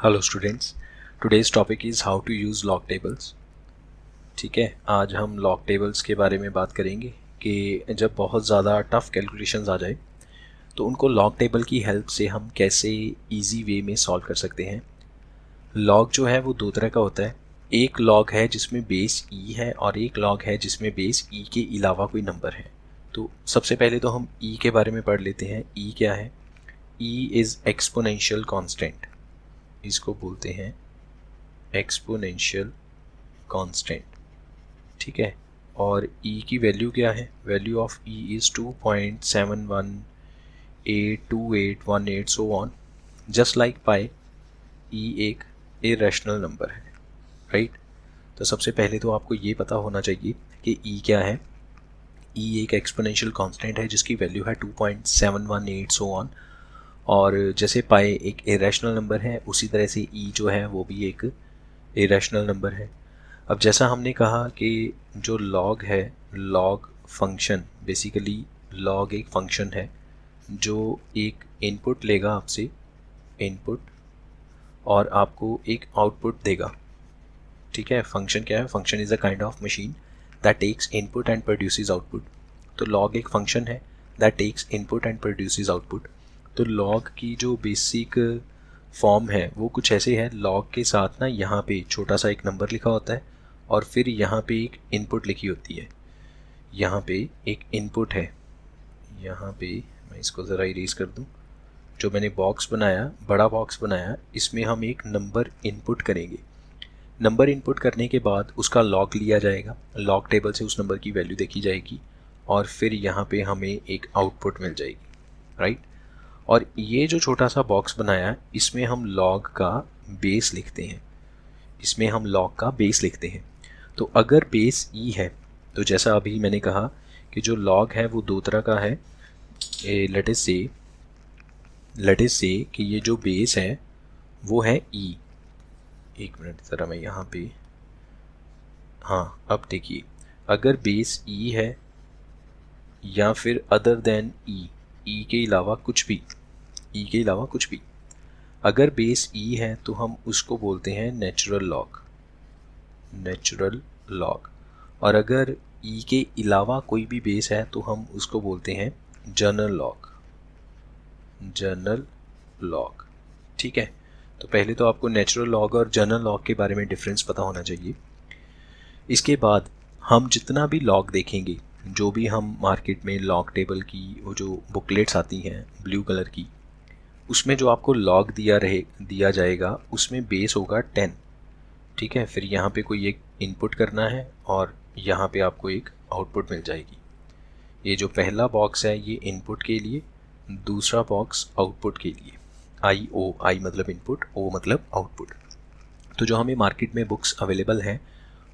Hello students, today's topic is how to use log tables. ठीक है, आज हम लॉग टेबल्स के बारे में बात करेंगे कि जब बहुत ज़्यादा टफ़ कैलकुलेशंस आ जाए तो उनको लॉग टेबल की हेल्प से हम कैसे इजी वे में सॉल्व कर सकते हैं। लॉग जो है वो दो तरह का होता है। एक लॉग है जिसमें बेस ई है और एक लॉग है जिसमें बेस ई के अलावा कोई नंबर है। तो सबसे पहले तो हम ई के बारे में पढ़ लेते हैं। ई क्या है? ई इज़ एक्सपोनेंशियल कांस्टेंट, इसको बोलते हैं एक्सपोनेंशियल कांस्टेंट। ठीक है, और e की वैल्यू क्या है? Value of e is 2.71882818 so on. Just like pi, e एक इरेशनल नंबर है, राइट। तो सबसे पहले तो आपको ये पता होना चाहिए कि e क्या है। e एक एक्सपोनेंशियल कांस्टेंट है जिसकी वैल्यू है 2.718 सो ऑन। और जैसे पाई एक इरेशनल नंबर है, उसी तरह से e जो है वो भी एक इरेशनल नंबर है। अब जैसा हमने कहा कि जो लॉग है, लॉग फंक्शन, बेसिकली लॉग एक फंक्शन है जो एक इनपुट लेगा आपसे, इनपुट, और आपको एक आउटपुट देगा। ठीक है, फंक्शन क्या है? Function is a kind of machine that takes input and produces output. तो लॉग एक फंक्शन है that takes input and produces output. तो लॉग की जो बेसिक फॉर्म है वो कुछ ऐसे है। लॉग के साथ ना यहाँ पे छोटा सा एक नंबर लिखा होता है और फिर यहाँ पे एक इनपुट लिखी होती है। यहाँ पे एक इनपुट है, यहाँ पे मैं इसको ज़रा इरेज कर दूँ। जो मैंने बॉक्स बनाया, बड़ा बॉक्स बनाया, इसमें हम एक नंबर इनपुट करेंगे। नंबर इनपुट करने के बाद उसका लॉग लिया जाएगा, लॉग टेबल से उस नंबर की वैल्यू देखी जाएगी और फिर यहाँ पे हमें एक आउटपुट मिल जाएगी, राइट। और ये जो छोटा सा बॉक्स बनाया, इसमें हम लॉग का बेस लिखते हैं, इसमें हम लॉग का बेस लिखते हैं। तो अगर बेस ई है तो जैसा अभी मैंने कहा कि जो लॉग है वो दो तरह का है। लेट अस से कि ये जो बेस है वो है ई। एक मिनट ज़रा मैं यहाँ पे, हाँ अब देखिए, अगर बेस ई है या फिर अदर देन ई, ई के अलावा कुछ भी, ई के अलावा कुछ भी, अगर बेस ई है तो हम उसको बोलते हैं नेचुरल लॉग, नेचुरल लॉग। और अगर ई के अलावा कोई भी बेस है तो हम उसको बोलते हैं जनरल लॉग, जनरल लॉग। ठीक है, तो पहले तो आपको नेचुरल लॉग और जनरल लॉग के बारे में डिफरेंस पता होना चाहिए। इसके बाद हम जितना भी लॉग देखेंगे, जो भी हम मार्केट में लॉग टेबल की वो जो बुकलेट्स आती हैं ब्लू कलर की, उसमें जो आपको लॉग दिया जाएगा उसमें बेस होगा 10। ठीक है, फिर यहाँ पे कोई एक इनपुट करना है और यहाँ पे आपको एक आउटपुट मिल जाएगी। ये जो पहला बॉक्स है ये इनपुट के लिए, दूसरा बॉक्स आउटपुट के लिए। आई ओ, आई मतलब इनपुट, ओ मतलब आउटपुट। तो जो हमें मार्केट में बुक्स अवेलेबल हैं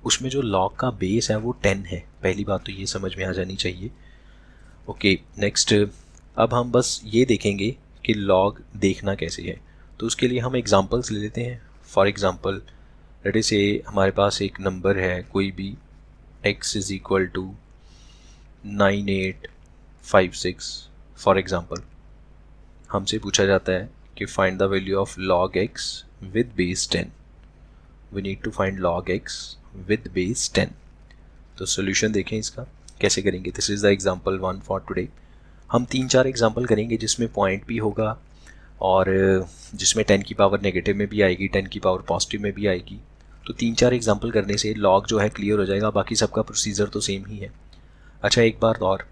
उसमें जो लॉग का बेस है वो 10 है। पहली बात तो ये समझ में आ जानी चाहिए। ओके, नेक्स्ट, अब हम बस ये देखेंगे कि लॉग देखना कैसे है। तो उसके लिए हम एग्जांपल्स ले लेते हैं। फॉर एग्ज़ाम्पल, लेट अस से हमारे पास एक नंबर है कोई भी, x is equal to 9856। For example हमसे पूछा जाता है कि find the value of log x with base 10। We need to find log x with base 10। तो सोल्यूशन देखें इसका कैसे करेंगे। This is the example 1 for today. हम 3-4 एग्जाम्पल करेंगे जिसमें पॉइंट भी होगा और जिसमें 10 की पावर नेगेटिव में भी आएगी, 10 की पावर पॉजिटिव में भी आएगी। तो 3-4 एग्जाम्पल करने से लॉग जो है क्लियर हो जाएगा। बाकी सबका प्रोसीजर तो सेम ही है। अच्छा, एक बार और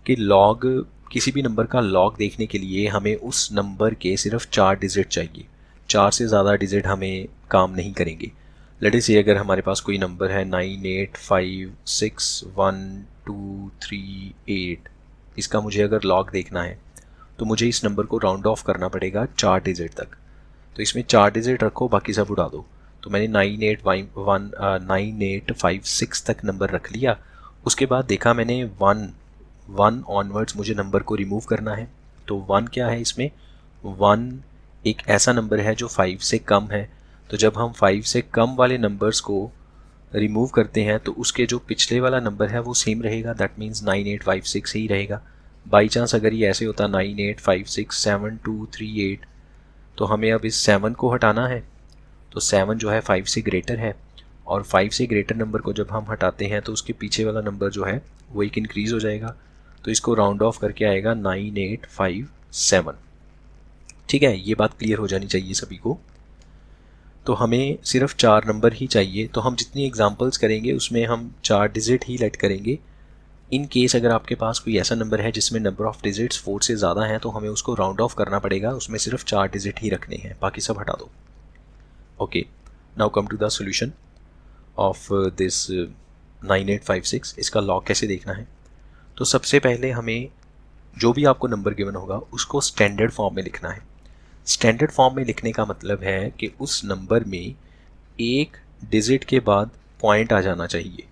कि लॉग, किसी भी नंबर का लॉग देखने के लिए हमें उस नंबर के सिर्फ 4 डिजिट चाहिए। 4 से ज़्यादा डिजिट हमें काम नहीं करेंगे। लेट अस से अगर हमारे पास कोई नंबर है 98561238, इसका मुझे अगर लॉग देखना है तो मुझे इस नंबर को राउंड ऑफ करना पड़ेगा 4 डिजिट तक। तो इसमें 4 डिजिट रखो, बाकी सब उड़ा दो। तो मैंने 9856 तक नंबर रख लिया। उसके बाद देखा मैंने 1 ऑनवर्ड्स मुझे नंबर को रिमूव करना है। तो 1 क्या है इसमें? 1 एक ऐसा नंबर है जो 5 से कम है। तो जब हम 5 से कम वाले नंबर्स को रिमूव करते हैं तो उसके जो पिछले वाला नंबर है वो सेम रहेगा, दैट मीन्स 9856 ही रहेगा। बाई चांस अगर ये ऐसे होता 98567238, तो हमें अब इस 7 को हटाना है तो 7 जो है 5 से ग्रेटर है, और 5 से ग्रेटर नंबर को जब हम हटाते हैं तो उसके पीछे वाला नंबर जो है वो एक इंक्रीज़ हो जाएगा, तो इसको राउंड ऑफ करके आएगा 9857। ठीक है, ये बात क्लियर हो जानी चाहिए सभी को। तो हमें सिर्फ 4 नंबर ही चाहिए, तो हम जितनी एग्जांपल्स करेंगे उसमें हम 4 डिजिट ही लेट करेंगे। इन केस अगर आपके पास कोई ऐसा नंबर है जिसमें नंबर ऑफ़ डिजिट्स 4 से ज़्यादा हैं, तो हमें उसको राउंड ऑफ करना पड़ेगा, उसमें सिर्फ 4 डिजिट ही रखने हैं, बाकी सब हटा दो। Okay, now come to the solution of this 9856। इसका लॉग कैसे देखना है? तो सबसे पहले हमें जो भी आपको नंबर गिवन होगा उसको स्टैंडर्ड फॉर्म में लिखना है। स्टैंडर्ड फॉर्म में लिखने का मतलब है कि उस नंबर में एक डिजिट के बाद पॉइंट आ जाना चाहिए,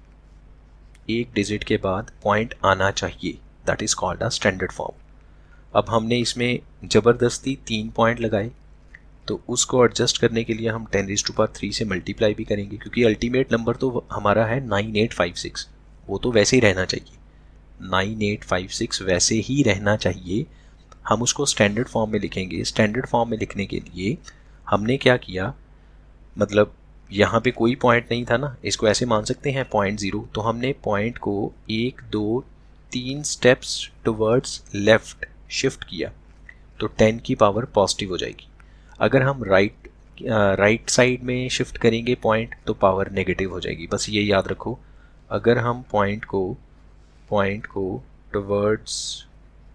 एक डिजिट के बाद पॉइंट आना चाहिए, that is called a standard form. अब हमने इसमें ज़बरदस्ती 3 पॉइंट लगाए, तो उसको एडजस्ट करने के लिए हम 10⁻³ से मल्टीप्लाई भी करेंगे, क्योंकि अल्टीमेट नंबर तो हमारा है 9856, वो तो वैसे ही रहना चाहिए, 9856 वैसे ही रहना चाहिए। हम उसको स्टैंडर्ड फॉर्म में लिखेंगे। स्टैंडर्ड फॉर्म में लिखने के लिए हमने क्या किया, मतलब यहाँ पे कोई पॉइंट नहीं था ना, इसको ऐसे मान सकते हैं 0.0, तो हमने पॉइंट को 1 2 3 स्टेप्स टुवर्ड्स लेफ़्ट शिफ्ट किया, तो 10 की पावर पॉजिटिव हो जाएगी। अगर हम राइट साइड में शिफ्ट करेंगे पॉइंट, तो पावर नेगेटिव हो जाएगी। बस ये याद रखो, अगर हम पॉइंट को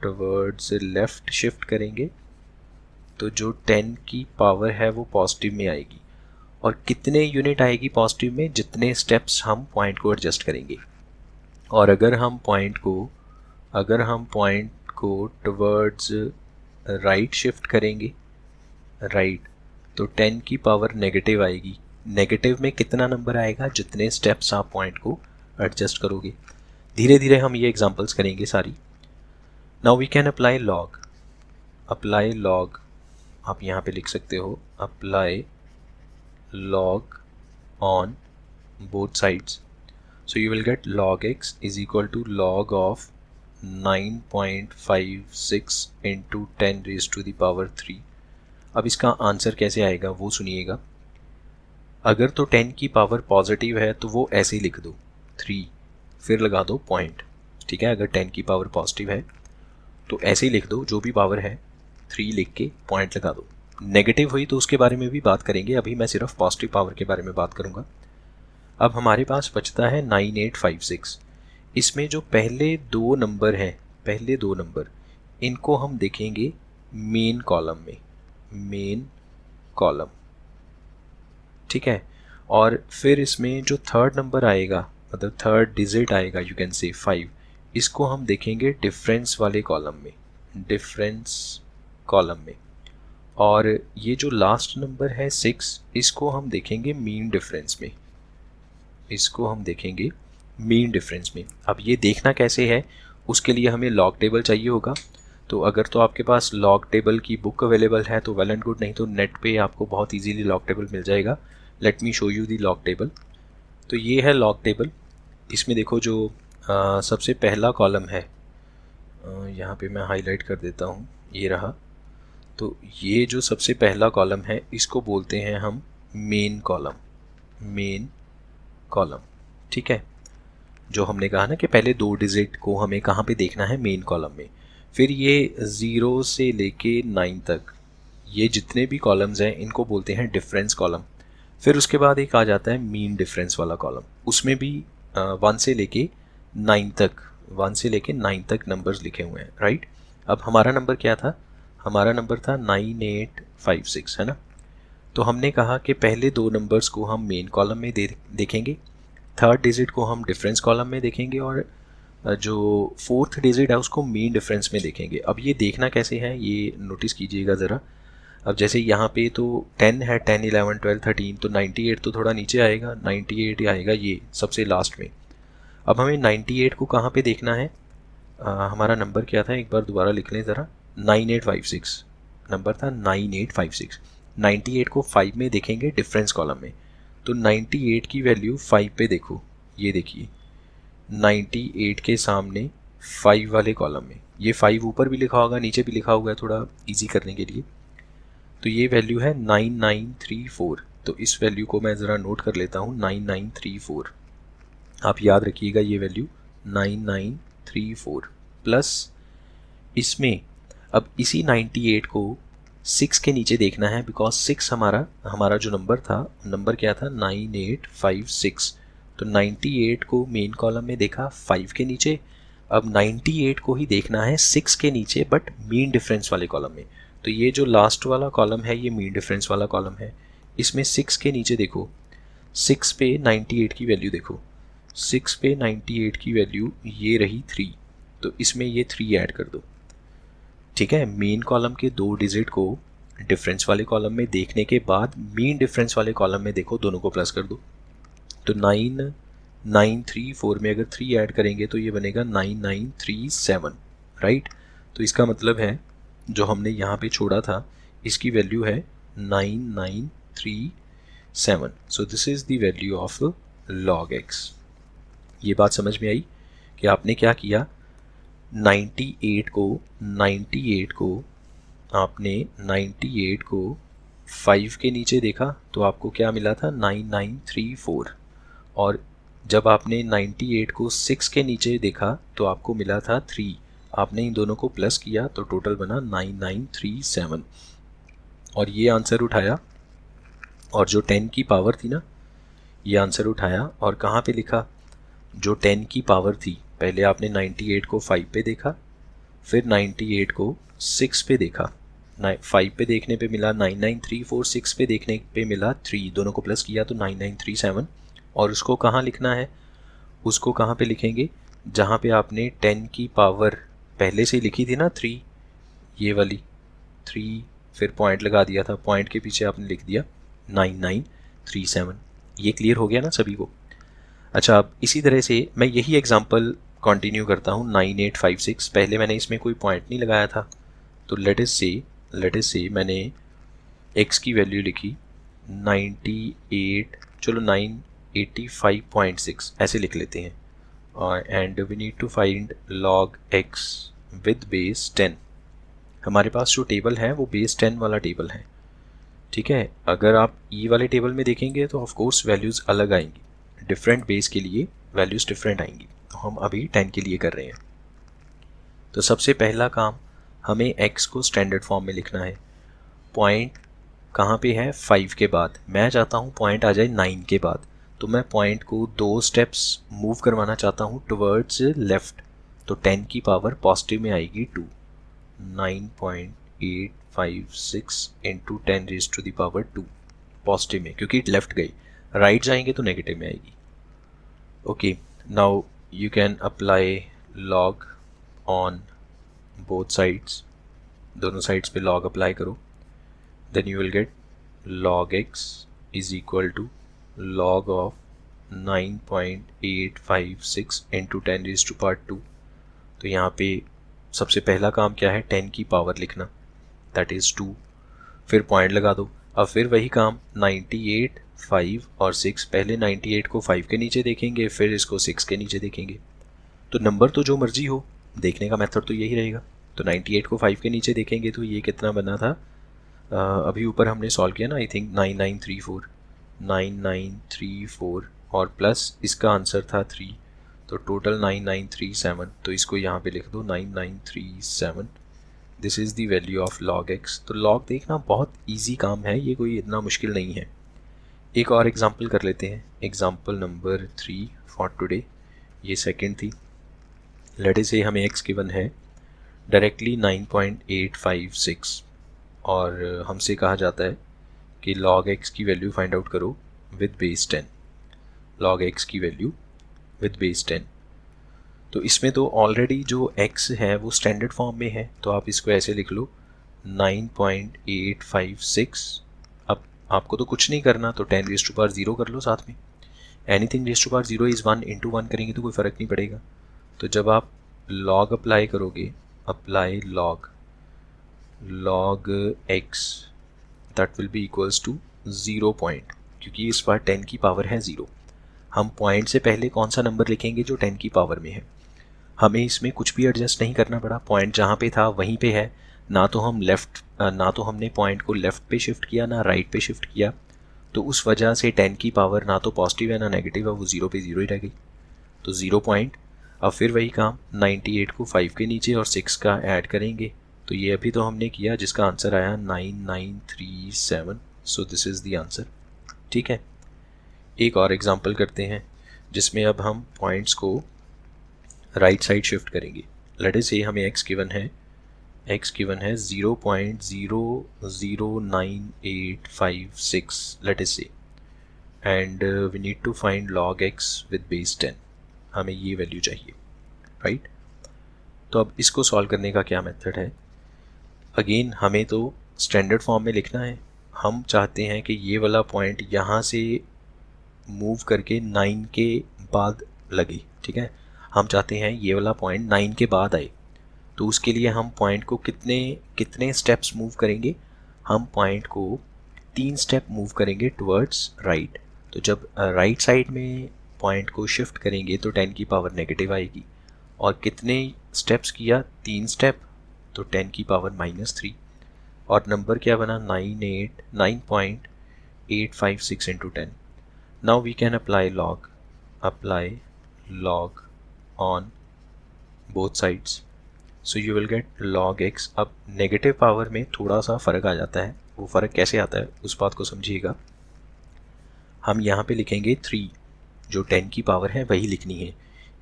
टुवर्ड्स लेफ़्ट शिफ्ट करेंगे तो जो 10 की पावर है वो पॉजिटिव में आएगी, और कितने यूनिट आएगी पॉजिटिव में, जितने स्टेप्स हम पॉइंट को एडजस्ट करेंगे। और अगर हम पॉइंट को टुवर्ड्स राइट शिफ्ट करेंगे, राइट, तो 10 की पावर नेगेटिव आएगी। नेगेटिव में कितना नंबर आएगा, जितने स्टेप्स आप पॉइंट को एडजस्ट करोगे। धीरे धीरे हम ये एग्जांपल्स करेंगे सारी। Now we can apply log. आप यहाँ पे लिख सकते हो apply log on both sides, so you will get log x is equal to log of 9.56 into 10⁻³ अब इसका आंसर कैसे आएगा वो सुनिएगा। अगर तो 10 की पावर पॉजिटिव है तो वो ऐसे ही लिख दो 3, फिर लगा दो पॉइंट, ठीक है। अगर 10 की पावर पॉजिटिव है तो ऐसे ही लिख दो, जो भी पावर है 3 लिख के पॉइंट लगा दो। नेगेटिव हुई तो उसके बारे में भी बात करेंगे, अभी मैं सिर्फ पॉजिटिव पावर के बारे में बात करूंगा। अब हमारे पास बचता है 9856। इसमें जो पहले दो नंबर इनको हम देखेंगे मेन कॉलम, ठीक है। और फिर इसमें जो थर्ड नंबर आएगा, मतलब थर्ड डिजिट आएगा, यू कैन से 5, इसको हम देखेंगे डिफरेंस वाले कॉलम में। और ये जो लास्ट नंबर है 6, इसको हम देखेंगे मीन डिफरेंस में। अब ये देखना कैसे है, उसके लिए हमें लॉग टेबल चाहिए होगा। तो अगर तो आपके पास लॉग टेबल की बुक अवेलेबल है तो वेल एंड गुड, नहीं तो नेट पे आपको बहुत इजीली लॉग टेबल मिल जाएगा। Let me show you the log table. तो ये है लॉग टेबल। इसमें देखो जो सबसे पहला कॉलम है, यहाँ पे मैं हाईलाइट कर देता हूँ, ये रहा। तो ये जो सबसे पहला कॉलम है इसको बोलते हैं हम मेन कॉलम, ठीक है। जो हमने कहा ना कि पहले 2 डिजिट को हमें कहाँ पे देखना है, मेन कॉलम में। फिर ये 0 से लेके 9 तक ये जितने भी कॉलम्स हैं इनको बोलते हैं डिफरेंस कॉलम। फिर उसके बाद एक आ जाता है मीन डिफरेंस वाला कॉलम, उसमें भी 1 से लेके 9 तक नंबर्स लिखे हुए हैं, राइट। अब हमारा नंबर क्या था, हमारा नंबर था 9856, है ना। तो हमने कहा कि पहले 2 नंबर्स को हम मेन कॉलम में देखेंगे, थर्ड डिजिट को हम डिफरेंस कॉलम में देखेंगे, और जो फोर्थ डिजिट है उसको मीन डिफरेंस में देखेंगे। अब ये देखना कैसे है ये नोटिस कीजिएगा ज़रा। अब जैसे यहाँ पे तो 10 है, 10 11 12 13, तो 98 तो थोड़ा नीचे आएगा, 98 ही आएगा ये सबसे लास्ट में। अब हमें 98 को कहाँ पे देखना है, हमारा नंबर क्या था, एक बार दोबारा लिख लें ज़रा। 9856 नंबर था, 9856। 98 को 5 में देखेंगे डिफरेंस कॉलम में, तो 98 की वैल्यू 5 पे देखो, ये देखिए 98 के सामने 5 वाले कॉलम में, ये 5 ऊपर भी लिखा होगा नीचे भी लिखा हुआ है थोड़ा इजी करने के लिए। तो ये वैल्यू है 9934, तो इस वैल्यू को मैं ज़रा नोट कर लेता हूँ 9934। आप याद रखिएगा ये वैल्यू 9934 प्लस इसमें अब इसी 98 को 6 के नीचे देखना है, बिकॉज 6 हमारा जो नंबर था, नंबर क्या था 9856। तो 98 को मेन कॉलम में देखा 5 के नीचे, अब 98 को ही देखना है 6 के नीचे बट मीन डिफरेंस वाले कॉलम में। तो ये जो लास्ट वाला कॉलम है ये मीन डिफरेंस वाला कॉलम है, इसमें 6 के नीचे देखो, 6 पे 98 की वैल्यू देखो, 6 पे 98 की वैल्यू ये रही 3, तो इसमें ये 3 ऐड कर दो। ठीक है, मेन कॉलम के 2 डिजिट को डिफरेंस वाले कॉलम में देखने के बाद मीन डिफरेंस वाले कॉलम में देखो, दोनों को प्लस कर दो। तो 9934 में अगर 3 ऐड करेंगे तो ये बनेगा 9937, राइट। तो इसका मतलब है जो हमने यहाँ पे छोड़ा था इसकी वैल्यू है 9937। So this is the value of log x। ये बात समझ में आई कि आपने क्या किया, 98 को 5 के नीचे देखा तो आपको क्या मिला था 9934, और जब आपने 98 को 6 के नीचे देखा तो आपको मिला था 3, आपने इन दोनों को प्लस किया तो टोटल बना 9937, और ये आंसर उठाया, और जो 10 की पावर थी ना ये आंसर उठाया और कहाँ पे लिखा, जो 10 की पावर थी, पहले आपने 98 को 5 पे देखा, फिर 98 को 6 पे देखा, 5 पे देखने पे मिला 9934, 6 पे देखने पे मिला 3, दोनों को प्लस किया तो 9937, और उसको कहाँ लिखना है, उसको कहाँ पे लिखेंगे, जहाँ पे आपने 10 की पावर पहले से लिखी थी ना 3, ये वाली 3, फिर पॉइंट लगा दिया था, पॉइंट के पीछे आपने लिख दिया 9937। ये क्लियर हो गया ना सभी को। अच्छा, अब इसी तरह से मैं यही एग्जांपल कंटिन्यू करता हूँ 9856। पहले मैंने इसमें कोई पॉइंट नहीं लगाया था, तो लेट अस से मैंने x की वैल्यू लिखी 98, चलो 985.6 ऐसे लिख लेते हैं, और and we need to find log x with base 10। हमारे पास जो टेबल है वो बेस 10 वाला टेबल है, ठीक है। अगर आप ई वाले टेबल में देखेंगे तो ऑफ कोर्स वैल्यूज़ अलग आएंगी, डिफरेंट बेस के लिए वैल्यूज़ डिफरेंट आएंगी, तो हम अभी 10 के लिए कर रहे हैं। तो सबसे पहला काम, हमें x को स्टैंडर्ड फॉर्म में लिखना है। पॉइंट कहाँ पे है, 5 के बाद, मैं चाहता हूँ पॉइंट आ जाए 9 के बाद, तो मैं पॉइंट को 2 स्टेप्स मूव करवाना चाहता हूँ टुवर्ड्स लेफ़्ट, तो 10 की पावर पॉजिटिव में आएगी 2, 9.856 into 10 raise to the power 2 positive में, क्योंकि लेफ़्ट गई, राइट जाएंगे तो नेगेटिव में आएगी। Okay, now you can apply log on both sides, दोनों साइड्स पे log अप्लाई करो, then you will get log x is equal to log of 9.856 into 10 raise to power 2। तो यहाँ पे सबसे पहला काम क्या है, 10 की पावर लिखना, दैट इज़ 2, फिर पॉइंट लगा दो। अब फिर वही काम 98, 5 और 6, पहले 98 को 5 के नीचे देखेंगे, फिर इसको 6 के नीचे देखेंगे, तो नंबर तो जो मर्जी हो, देखने का मेथड तो यही रहेगा। तो 98 को 5 के नीचे देखेंगे तो ये कितना बना था, अभी ऊपर हमने सॉल्व किया ना, आई थिंक 9934 और प्लस इसका आंसर था 3, तो टोटल 9937, तो इसको यहाँ पे लिख दो 9937। This is the value of log x। तो log देखना बहुत इजी काम है, ये कोई इतना मुश्किल नहीं है। एक और एग्जांपल कर लेते हैं, एग्जांपल नंबर 3 फॉर टुडे, ये सेकंड थी। लेट अस से हमें x गिवन है डायरेक्टली 9.856, और हमसे कहा जाता है कि log x की वैल्यू फाइंड आउट करो विद बेस 10, log x की वैल्यू विद बेस 10। तो इसमें तो ऑलरेडी जो x है वो स्टैंडर्ड फॉर्म में है, तो आप इसको ऐसे लिख लो 9.856। अब आपको तो कुछ नहीं करना, तो 10 रेज़ टू पावर 0 कर लो साथ में, anything raise to power 0 is 1, into 1 करेंगे तो कोई फ़र्क नहीं पड़ेगा। तो जब आप log अप्लाई करोगे, apply log x that will be equals to 0 point, क्योंकि इस बार 10 की पावर है 0। हम पॉइंट से पहले कौन सा नंबर लिखेंगे जो 10 की पावर में है, हमें इसमें कुछ भी एडजस्ट नहीं करना पड़ा, पॉइंट जहाँ पे था वहीं पे है, ना तो हमने पॉइंट को लेफ़्ट पे शिफ्ट किया ना राइट पे शिफ्ट किया, तो उस वजह से 10 की पावर ना तो पॉजिटिव है ना नेगेटिव है, वो 0 पे 0 ही रह गई, तो 0 पॉइंट। अब फिर वही काम, 98 को 5 के नीचे और 6 का ऐड करेंगे, तो ये अभी तो हमने किया जिसका आंसर आया 9937। So this is the answer. ठीक है, एक और एग्जांपल करते हैं जिसमें अब हम पॉइंट्स को राइट साइड शिफ्ट करेंगे। लेट अस से हमें x गिवन है 0.009856 लेट अस से, and we need to find log x with base 10, हमें ये वैल्यू चाहिए, राइट। तो अब इसको सॉल्व करने का क्या मेथड है, अगेन हमें तो स्टैंडर्ड फॉर्म में लिखना है। हम चाहते हैं कि ये वाला पॉइंट यहाँ से मूव करके 9 के बाद लगे, ठीक है। हम चाहते हैं ये वाला पॉइंट 9 के बाद आए, तो उसके लिए हम पॉइंट को कितने स्टेप्स मूव करेंगे, हम पॉइंट को 3 स्टेप मूव करेंगे टुवर्ड्स राइट। तो जब राइट साइड में पॉइंट को शिफ्ट करेंगे तो 10 की पावर नेगेटिव आएगी, और कितने स्टेप्स किया, 3 स्टेप, तो 10 की पावर -3, और नंबर क्या बना 9.856 into 10। Now we can apply log on both sides, so you will get log x। अब नेगेटिव पावर में थोड़ा सा फ़र्क आ जाता है, वो फ़र्क कैसे आता है उस बात को समझिएगा। हम यहाँ पे लिखेंगे 3, जो 10 की पावर है वही लिखनी है,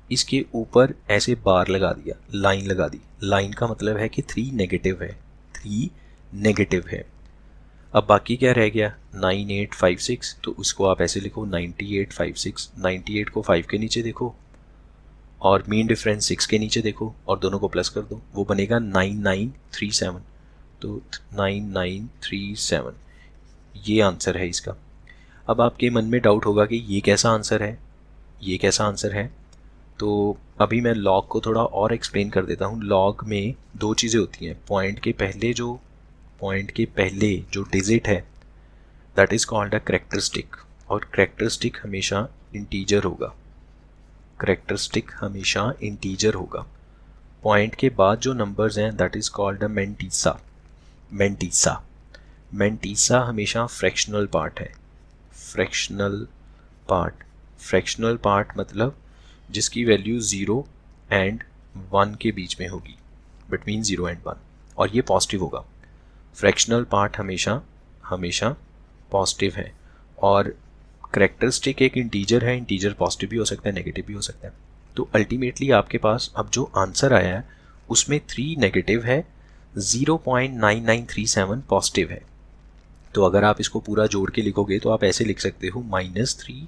इसके ऊपर ऐसे बार लगा दिया, लाइन लगा दी। लाइन का मतलब है कि 3 नेगेटिव है, 3 नेगेटिव है। अब बाकी क्या रह गया 9856, तो उसको आप ऐसे लिखो 9856। 98 को 5 के नीचे देखो और मीन डिफरेंस 6 के नीचे देखो और दोनों को प्लस कर दो, वो बनेगा 9937। तो 9937 ये आंसर है इसका। अब आपके मन में डाउट होगा कि ये कैसा आंसर है, ये कैसा आंसर है। तो अभी मैं लॉग को थोड़ा और एक्सप्लेन कर देता हूँ। लॉग में 2 चीज़ें होती हैं, पॉइंट के पहले जो डिजिट है that is called a characteristic, और करैक्टरिस्टिक हमेशा इंटीजर होगा, करैक्टरिस्टिक हमेशा इंटीजर होगा। पॉइंट के बाद जो नंबर्स हैं that is called a mantissa हमेशा फ्रैक्शनल पार्ट है। फ्रैक्शनल पार्ट मतलब जिसकी वैल्यू 0 एंड 1 के बीच में होगी, बिटवीन 0 एंड 1, और ये पॉजिटिव होगा। फ्रैक्शनल पार्ट हमेशा पॉजिटिव है, और करैक्टरिस्टिक एक इंटीजर है, इंटीजर पॉजिटिव भी हो सकता है नेगेटिव भी हो सकता है। तो अल्टीमेटली आपके पास अब जो आंसर आया है उसमें 3 नेगेटिव है, 0.9937 पॉजिटिव है। तो अगर आप इसको पूरा जोड़ के लिखोगे तो आप ऐसे लिख सकते हो -3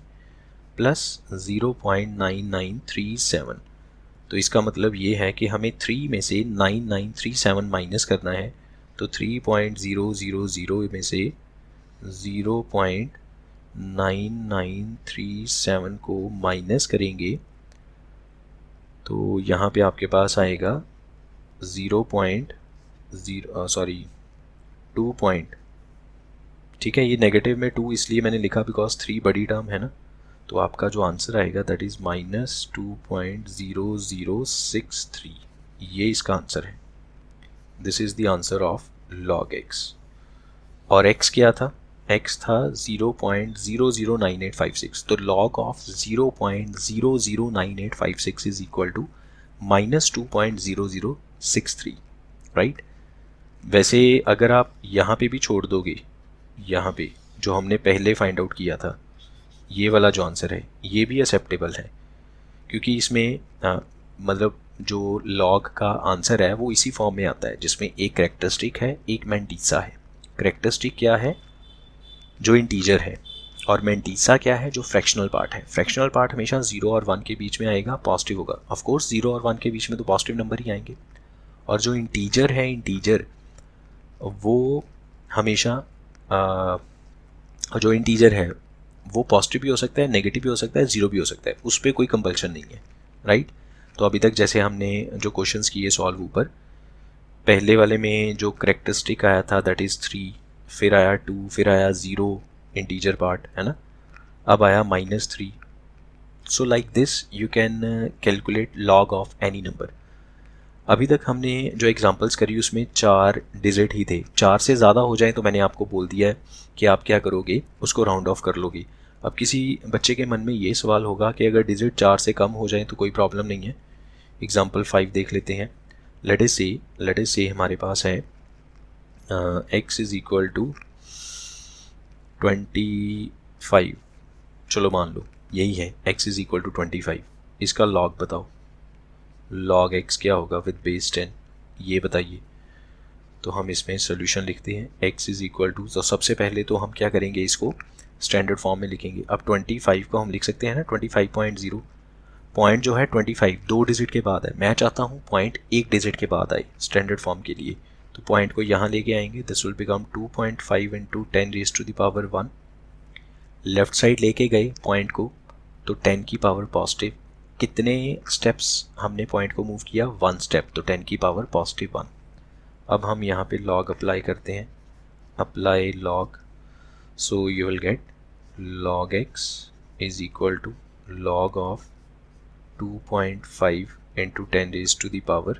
प्लस 0.9937। तो इसका मतलब ये है कि हमें 3 में से 9937 माइनस करना है, तो 3.000 में से 0.9937 को माइनस करेंगे तो यहाँ पे आपके पास आएगा 2 ठीक है। ये नेगेटिव में 2 इसलिए मैंने लिखा बिकॉज 3 बड़ी टर्म है ना, तो आपका जो आंसर आएगा दैट इज़ -2.0063, ये इसका आंसर है। This is the answer of log x। और x क्या था, x था 0.009856, तो log of 0.009856 is equal to -2.0063, right. वैसे अगर आप यहाँ पे भी छोड़ दोगे, यहाँ पे जो हमने पहले फाइंड आउट किया था, ये वाला जो आंसर है ये भी एक्सेप्टेबल है, क्योंकि इसमें मतलब जो लॉग का आंसर है वो इसी फॉर्म में आता है जिसमें एक करैक्टरिस्टिक है, एक मेंटीसा है। करैक्टरिस्टिक क्या है, जो इंटीजर है, और मेंटीसा क्या है, जो फ्रैक्शनल पार्ट है। फ्रैक्शनल पार्ट हमेशा 0 और 1 के बीच में आएगा, पॉजिटिव होगा। ऑफ कोर्स 0 और 1 के बीच में तो पॉजिटिव नंबर ही आएंगे। और जो इंटीजर है, इंटीजर वो हमेशा जो इंटीजर है वो पॉजिटिव भी हो सकता है, नेगेटिव भी हो सकता है, 0 भी हो सकता है, उस पर कोई कंपल्शन नहीं है, राइट। तो अभी तक जैसे हमने जो क्वेश्चंस किए सॉल्व ऊपर, पहले वाले में जो करैक्टरिस्टिक आया था दैट इज़ 3, फिर आया 2, फिर आया 0 इंटीजर पार्ट, है ना, अब आया -3। So like this you can calculate log of any number. अभी तक हमने जो एग्जांपल्स करी उसमें 4 डिजिट ही थे, 4 से ज़्यादा हो जाए तो मैंने आपको बोल दिया है कि आप क्या करोगे, उसको राउंड ऑफ कर लोगे। अब किसी बच्चे के मन में ये सवाल होगा कि अगर डिजिट 4 से कम हो जाए तो कोई प्रॉब्लम नहीं है। एग्जांपल 5 देख लेते हैं। लेट अस से हमारे पास है x इज़ इक्वल टू 25। चलो मान लो यही है, x इज़ इक्वल टू 25। इसका लॉग बताओ, log x क्या होगा विद बेस 10, ये बताइए। तो हम इसमें सोल्यूशन लिखते हैं x इज़ इक्वल टू, तो सबसे पहले तो हम क्या करेंगे, इसको स्टैंडर्ड फॉर्म में लिखेंगे। अब 25 को हम लिख सकते हैं ना 25.0, पॉइंट जो है 25 2 डिजिट के बाद है, मैं चाहता हूँ पॉइंट 1 डिजिट के बाद आए स्टैंडर्ड फॉर्म के लिए। तो पॉइंट को यहाँ लेके आएंगे, this will become 2.5 into 10 raise to the power 1। Left side लेके गए पॉइंट को तो 10 की पावर पॉजिटिव। कितने स्टेप्स हमने पॉइंट को मूव किया, 1 स्टेप, तो 10 की पावर पॉजिटिव 1। अब हम यहाँ पे लॉग अप्लाई करते हैं, apply log, so you will get log x is equal to log of 2.5 into 10 raise to the power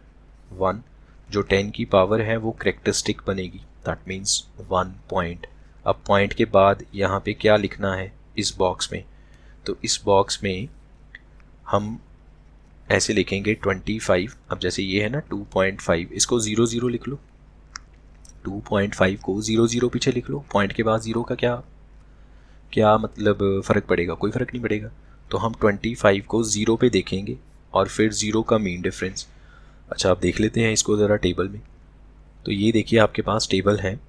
1। जो 10 की पावर है वो करेक्टरिस्टिक बनेगी, दैट मीन्स 1 पॉइंट। अब पॉइंट के बाद यहाँ पे क्या लिखना है इस बॉक्स में, तो इस बॉक्स में हम ऐसे लिखेंगे 25। अब जैसे ये है ना 2.5, इसको 0 0 लिख लो, 2.5 को 0 0 पीछे लिख लो। पॉइंट के बाद 0 का क्या मतलब फ़र्क पड़ेगा, कोई फ़र्क नहीं पड़ेगा। तो हम 25 को 0 पे देखेंगे और फिर 0 का मीन डिफरेंस। अच्छा आप देख लेते हैं इसको ज़रा टेबल में। तो ये देखिए आपके पास टेबल है,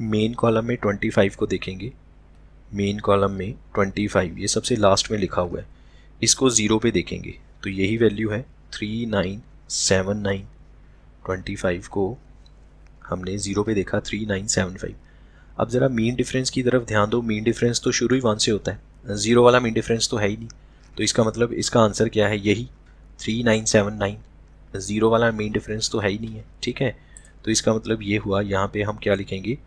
मेन कॉलम में 25 को देखेंगे, मेन कॉलम में 25 ये सबसे लास्ट में लिखा हुआ है, इसको 0 पे देखेंगे तो यही वैल्यू है 3979। 25 को हमने 0 पे देखा 3975। अब ज़रा मीन डिफरेंस की तरफ ध्यान दो, मीन डिफरेंस तो शुरू ही 1 से होता है, 0 वाला मीन डिफरेंस तो है ही नहीं। तो इसका मतलब इसका आंसर क्या है, यही 3979, 0 वाला मीन डिफरेंस तो है ही नहीं है, ठीक है। तो इसका मतलब ये हुआ, यहाँ पे हम क्या लिखेंगे,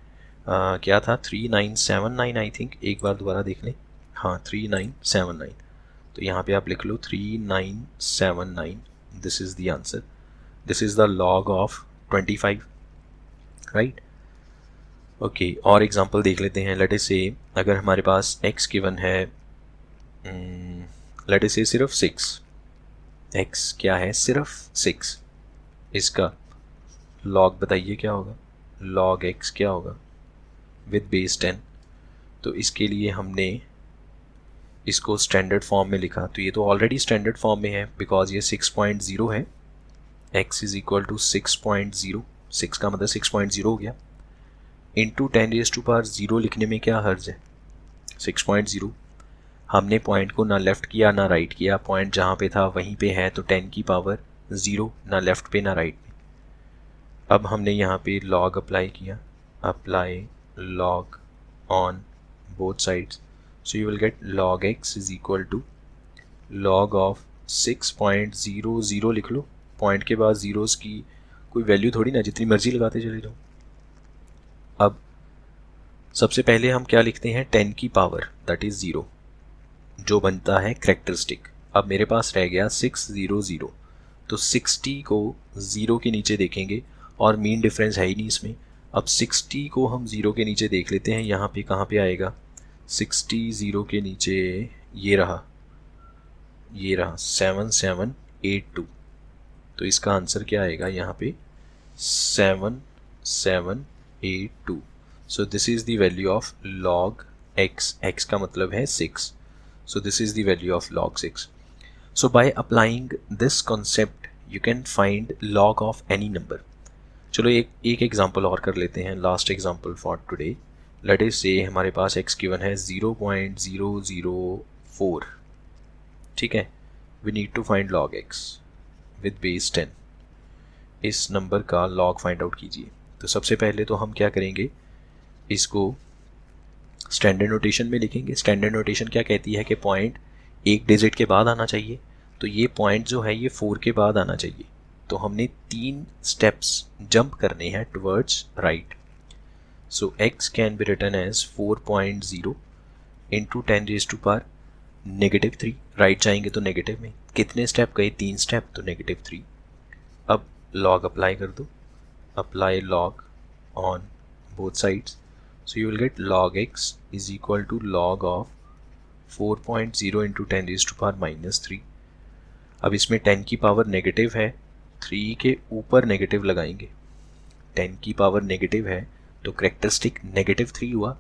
क्या था 3979 आई थिंक, एक बार दोबारा देख लें, हाँ 3979। तो यहाँ पे आप लिख लो 3979, this is the answer, this is the log of 25, right. Okay और एग्जांपल देख लेते हैं। लेट अस से अगर हमारे पास x गिवन है, लेट अस से सिर्फ 6, x क्या है सिर्फ 6, इसका लॉग बताइए क्या होगा, log x क्या होगा विद बेस 10। तो इसके लिए हमने इसको स्टैंडर्ड फॉर्म में लिखा, तो ये तो ऑलरेडी स्टैंडर्ड फॉर्म में है बिकॉज ये 6.0 है, x इज़ इक्वल टू 6.0, 6 का मतलब 6.0 हो गया, इंटू 10 रेज़ टू पावर 0 लिखने में क्या हर्ज है, 6.0। हमने पॉइंट को ना लेफ़्ट किया ना राइट किया, पॉइंट जहाँ पे था वहीं पे है, तो 10 की पावर 0, ना लेफ़्ट पे ना राइट पे। अब हमने यहाँ पे लॉग अप्लाई किया, apply log on both sides, so you will get log x is equal to log of 6.00 लिख लो, पॉइंट के बाद ज़ीरोज़ की कोई वैल्यू थोड़ी ना, जितनी मर्जी लगाते चले जाओ। अब सबसे पहले हम क्या लिखते हैं, 10 की पावर दैट इज़ 0, जो बनता है करेक्टरिस्टिक। अब मेरे पास रह गया 600, तो 60 को 0 के नीचे देखेंगे और मीन डिफरेंस है ही नहीं इसमें। अब 60 को हम 0 के नीचे देख लेते हैं, यहाँ पे कहाँ पे आएगा 60 0 के नीचे, ये रहा 7782। तो इसका आंसर क्या आएगा यहाँ पे 7782। So this is the value of log x, x का मतलब है 6, so this is the value of log 6. So by applying this concept you can find log of any number. चलो एक एग्जांपल और कर लेते हैं, last example for today. Let us से हमारे पास x गिवन है 0.004, ठीक है। We need to find log x with base 10। इस नंबर का log फाइंड आउट कीजिए। तो सबसे पहले तो हम क्या करेंगे, इसको स्टैंडर्ड नोटेशन में लिखेंगे। स्टैंडर्ड नोटेशन क्या कहती है कि पॉइंट 1 डिजिट के बाद आना चाहिए, तो ये पॉइंट जो है ये 4 के बाद आना चाहिए। तो हमने 3 स्टेप्स जंप करने हैं towards right. So x can be written as 4.0 into 10 raise to power -3, right जाएंगे तो नेगेटिव में, कितने स्टेप गए 3 स्टेप, तो -3। अब log अप्लाई कर दो, apply log on both sides, so you will get log x is equal to log of 4.0 into 10 raised to power minus 3। अब इसमें 10 की पावर नेगेटिव है, 3 के ऊपर नेगेटिव लगाएंगे, 10 की पावर नेगेटिव है तो करेक्टरिस्टिक नेगेटिव 3 हुआ।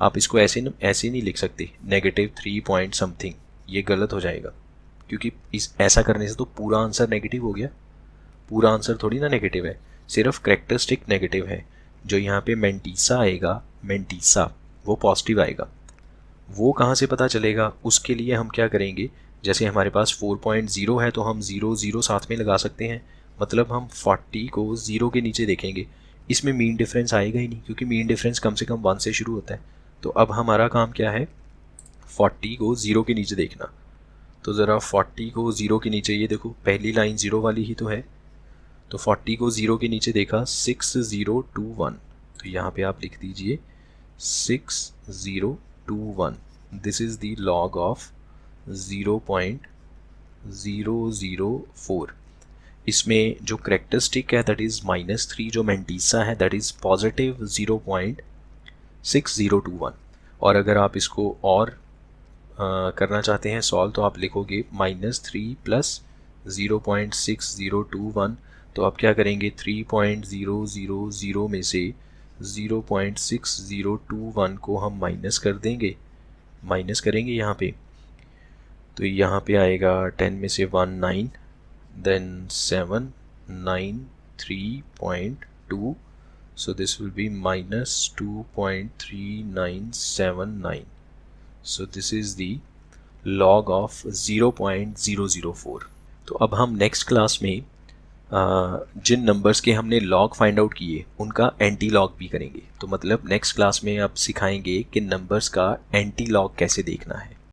आप इसको ऐसे नहीं लिख सकते नेगेटिव 3 पॉइंट समथिंग, ये गलत हो जाएगा, क्योंकि ऐसा करने से तो पूरा आंसर नेगेटिव हो गया। पूरा आंसर थोड़ी ना नेगेटिव है, सिर्फ करेक्टरिस्टिक नेगेटिव है। जो यहाँ पे मेंटीसा आएगा, मेंटीसा वो पॉजिटिव आएगा। वो कहाँ से पता चलेगा, उसके लिए हम क्या करेंगे, जैसे हमारे पास 4.0 है तो हम 0 0 साथ में लगा सकते हैं, मतलब हम 40 को 0 के नीचे देखेंगे। इसमें मीन डिफरेंस आएगा ही नहीं, क्योंकि मीन डिफरेंस कम से कम 1 से शुरू होता है। तो अब हमारा काम क्या है, 40 को 0 के नीचे देखना। तो ज़रा 40 को 0 के नीचे, ये देखो पहली लाइन 0 वाली ही तो है, तो 40 को 0 के नीचे देखा 6021, तो यहाँ पे आप लिख दीजिए 6021। This is the log of 0.004। इसमें जो करेक्टरिस्टिक है दैट इज़ -3, जो मेंटीसा है दैट इज़ पॉजिटिव 0.6021। और अगर आप इसको और करना चाहते हैं सॉल्व, तो आप लिखोगे -3 प्लस 0.6021। तो आप क्या करेंगे, 3.000 में से 0.6021 को हम माइनस कर देंगे, माइनस करेंगे यहाँ पे, तो यहाँ पे आएगा 10 में से 1 9, then 7 9 3.2, so this will be minus 2.3979, so this is the log of 0.004। तो अब हम नेक्स्ट क्लास में जिन नंबर्स के हमने लॉग फाइंड आउट किए उनका एंटी लॉग भी करेंगे। तो मतलब नेक्स्ट क्लास में आप सिखाएंगे कि नंबर्स का एंटी लॉग कैसे देखना है।